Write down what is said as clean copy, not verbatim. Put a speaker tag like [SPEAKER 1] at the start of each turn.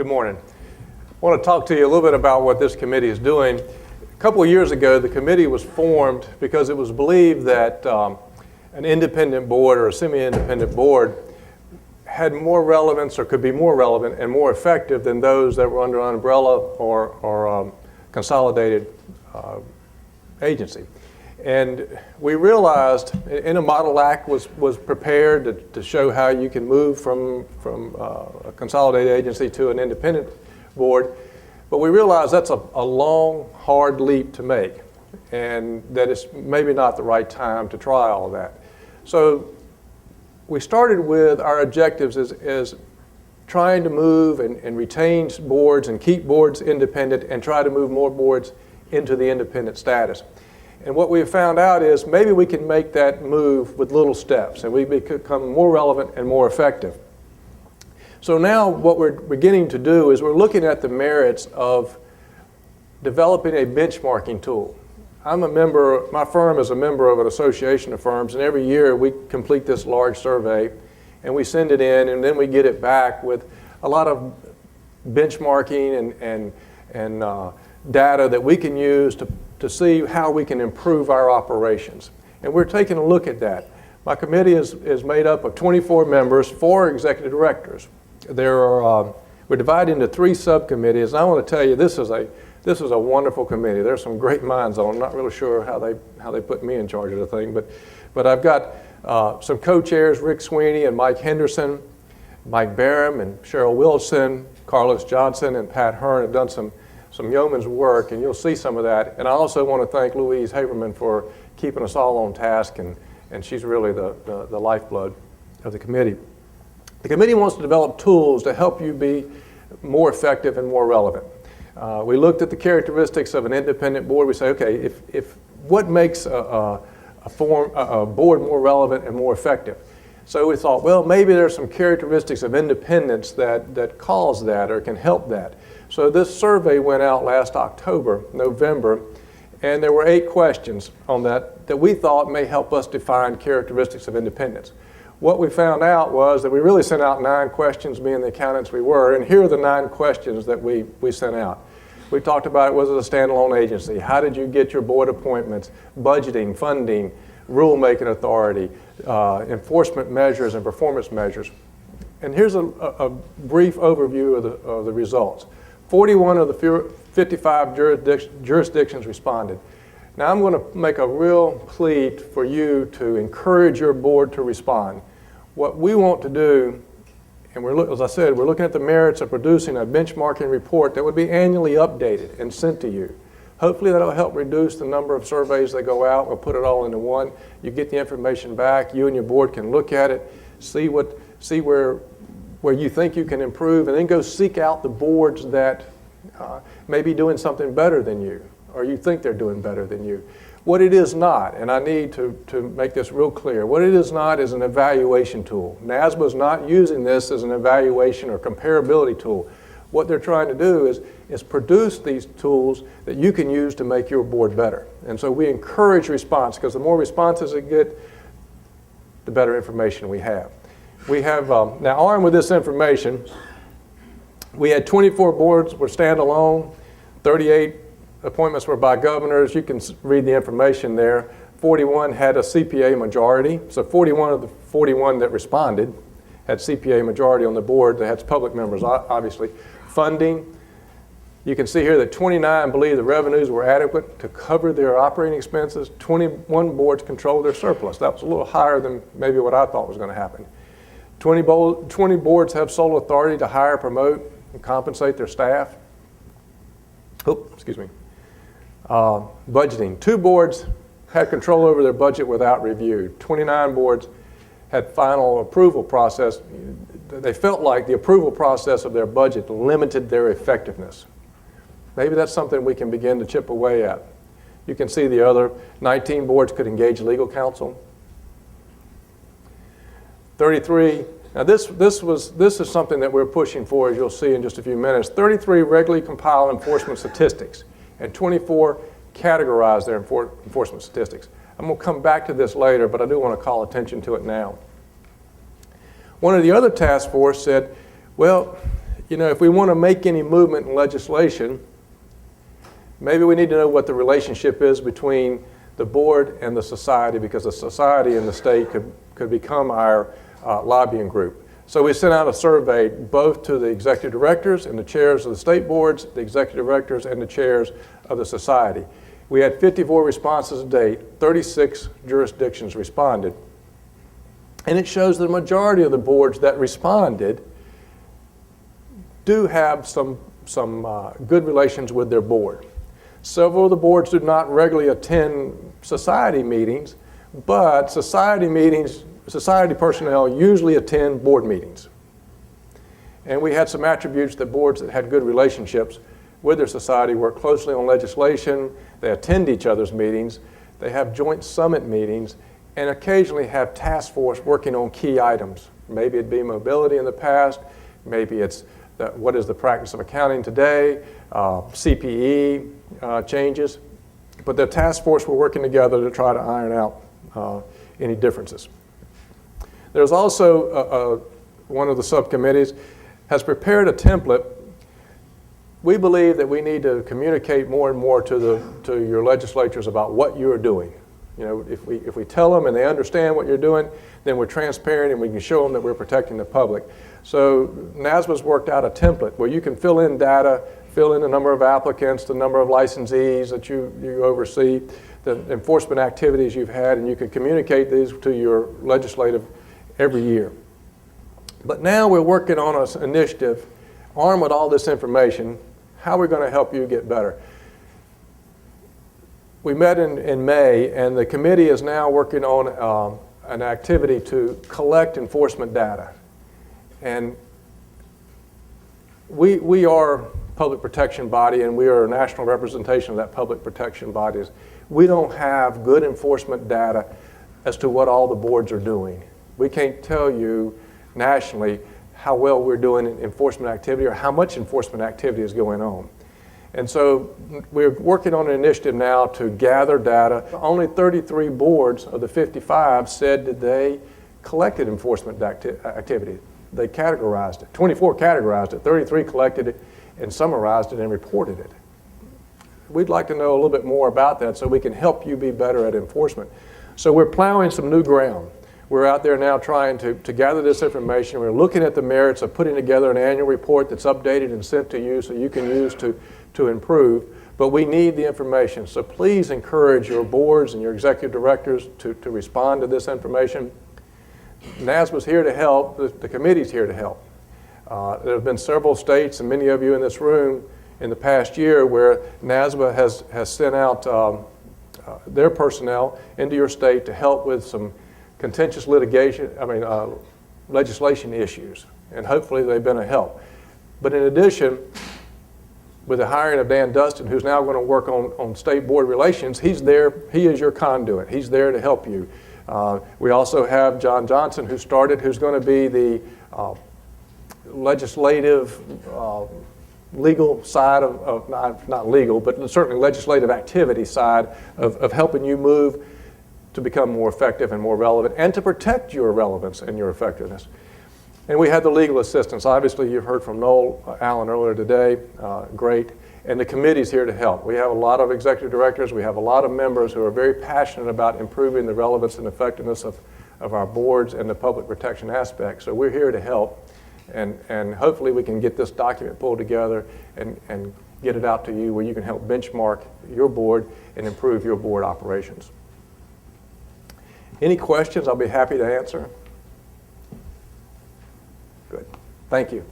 [SPEAKER 1] Good morning. I want to talk to you a little bit about what this committee is doing. A couple of years ago, the committee was formed because it was believed that an independent board or a semi-independent board had more relevance or could be more relevant and more effective than those that were under an umbrella or consolidated agency. And we realized, and a model act was prepared to show how you can move from a consolidated agency to an independent board, but we realized that's a long, hard leap to make, and that it's maybe not the right time to try all of that. So we started with our objectives as trying to move and retain boards and keep boards independent and try to move more boards into the independent status. And what we found out is maybe we can make that move with little steps and we become more relevant and more effective. So now what we're beginning to do is we're looking at the merits of developing a benchmarking tool. I'm a member, my firm is a member of an association of firms, and every year we complete this large survey and we send it in, and then we get it back with a lot of benchmarking and data that we can use to see how we can improve our operations. And we're taking a look at that. My committee is made up of 24 members, 4 executive directors. We're divided into 3 subcommittees, and I want to tell you this is a wonderful committee. There's some great minds on it. I'm not really sure how they put me in charge of the thing, but I've got some co-chairs, Rick Sweeney and Mike Henderson, Mike Barham and Cheryl Wilson, Carlos Johnson and Pat Hearn have done some yeoman's work, and you'll see some of that. And I also want to thank Louise Haberman for keeping us all on task, and she's really the lifeblood of the committee. The committee wants to develop tools to help you be more effective and more relevant. We looked at the characteristics of an independent board. We say, okay, if what makes a board more relevant and more effective? So we thought, well, maybe there's some characteristics of independence that cause that or can help that. So this survey went out last November, and there were 8 questions on that we thought may help us define characteristics of independence. What we found out was that we really sent out 9 questions, being the accountants we were, and here are the 9 questions that we sent out. We talked about, was it a standalone agency? How did you get your board appointments? Budgeting, funding, rulemaking authority, enforcement measures and performance measures. And here's a brief overview of the results. 41 of the 55 jurisdictions responded. Now I'm going to make a real plea for you to encourage your board to respond. What we want to do, and as I said, we're looking at the merits of producing a benchmarking report that would be annually updated and sent to you. Hopefully that'll help reduce the number of surveys that go out. We'll put it all into one. You get the information back. You and your board can look at it, see where you think you can improve, and then go seek out the boards that may be doing something better than you, or you think they're doing better than you. What it is not, and I need to make this real clear, what it is not is an evaluation tool. NASBA is not using this as an evaluation or comparability tool. What they're trying to do is produce these tools that you can use to make your board better. And so we encourage response, because the more responses it get, the better information we have. We have, now armed with this information, we had 24 boards were standalone, 38 appointments were by governors. You can read the information there. 41 had a CPA majority, so 41 of the 41 that responded had CPA majority on the board. They had public members, obviously. Funding, you can see here that 29 believe the revenues were adequate to cover their operating expenses. 21 boards controlled their surplus. That was a little higher than maybe what I thought was going to happen. 20 boards have sole authority to hire, promote, and compensate their staff. Budgeting. 2 boards had control over their budget without review. 29 boards had final approval process. They felt like the approval process of their budget limited their effectiveness. Maybe that's something we can begin to chip away at. You can see the other 19 boards could engage legal counsel. 33, now this is something that we're pushing for, as you'll see in just a few minutes. 33 regularly compile enforcement statistics, and 24 categorize their enforcement statistics. I'm going to come back to this later, but I do want to call attention to it now. One of the other task force said, well, you know, if we want to make any movement in legislation, maybe we need to know what the relationship is between the board and the society, because the society and the state could become our lobbying group. So we sent out a survey both to the executive directors and the chairs of the state boards, the executive directors and the chairs of the society. We had 54 responses to date, 36 jurisdictions responded. And it shows the majority of the boards that responded do have some good relations with their board. Several of the boards do not regularly attend society meetings, but society personnel usually attend board meetings. And we had some attributes that boards that had good relationships with their society work closely on legislation, they attend each other's meetings, they have joint summit meetings, and occasionally have task force working on key items. Maybe it'd be mobility in the past, maybe it's what is the practice of accounting today, CPE changes, but the task force were working together to try to iron out any differences. There's also one of the subcommittees has prepared a template. We believe that we need to communicate more and more to your legislatures about what you are doing. You know, if we tell them and they understand what you're doing, then we're transparent and we can show them that we're protecting the public. So NASBA's worked out a template where you can fill in data, fill in the number of applicants, the number of licensees that you oversee, the enforcement activities you've had, and you can communicate these to your legislative every year. But now we're working on an initiative, armed with all this information, how we're going to help you get better. We met in May, and the committee is now working on an activity to collect enforcement data. And we are a public protection body, and we are a national representation of that public protection body. We don't have good enforcement data as to what all the boards are doing. We can't tell you nationally how well we're doing in enforcement activity or how much enforcement activity is going on. And so we're working on an initiative now to gather data. Only 33 boards of the 55 said that they collected enforcement activity. They categorized it. 24 categorized it, 33 collected it and summarized it and reported it. We'd like to know a little bit more about that so we can help you be better at enforcement. So we're plowing some new ground. We're out there now trying to gather this information. We're looking at the merits of putting together an annual report that's updated and sent to you so you can use to improve. But we need the information. So please encourage your boards and your executive directors to respond to this information. NASBA's here to help. The committee's here to help. There have been several states, and many of you in this room in the past year, where NASBA has sent out their personnel into your state to help with some contentious legislation issues, and hopefully they've been a help. But in addition, with the hiring of Dan Dustin, who's now going to work on state board relations, he's there, he is your conduit. He's there to help you. We also have John Johnson, who's going to be the legislative, legal side of not legal, but certainly legislative activity side of helping you move to become more effective and more relevant and to protect your relevance and your effectiveness. And we had the legal assistance. Obviously, you've heard from Noel Allen earlier today, great. And the committee's here to help. We have a lot of executive directors. We have a lot of members who are very passionate about improving the relevance and effectiveness of our boards and the public protection aspect. So we're here to help. And hopefully we can get this document pulled together and get it out to you where you can help benchmark your board and improve your board operations. Any questions? I'll be happy to answer. Good. Thank you.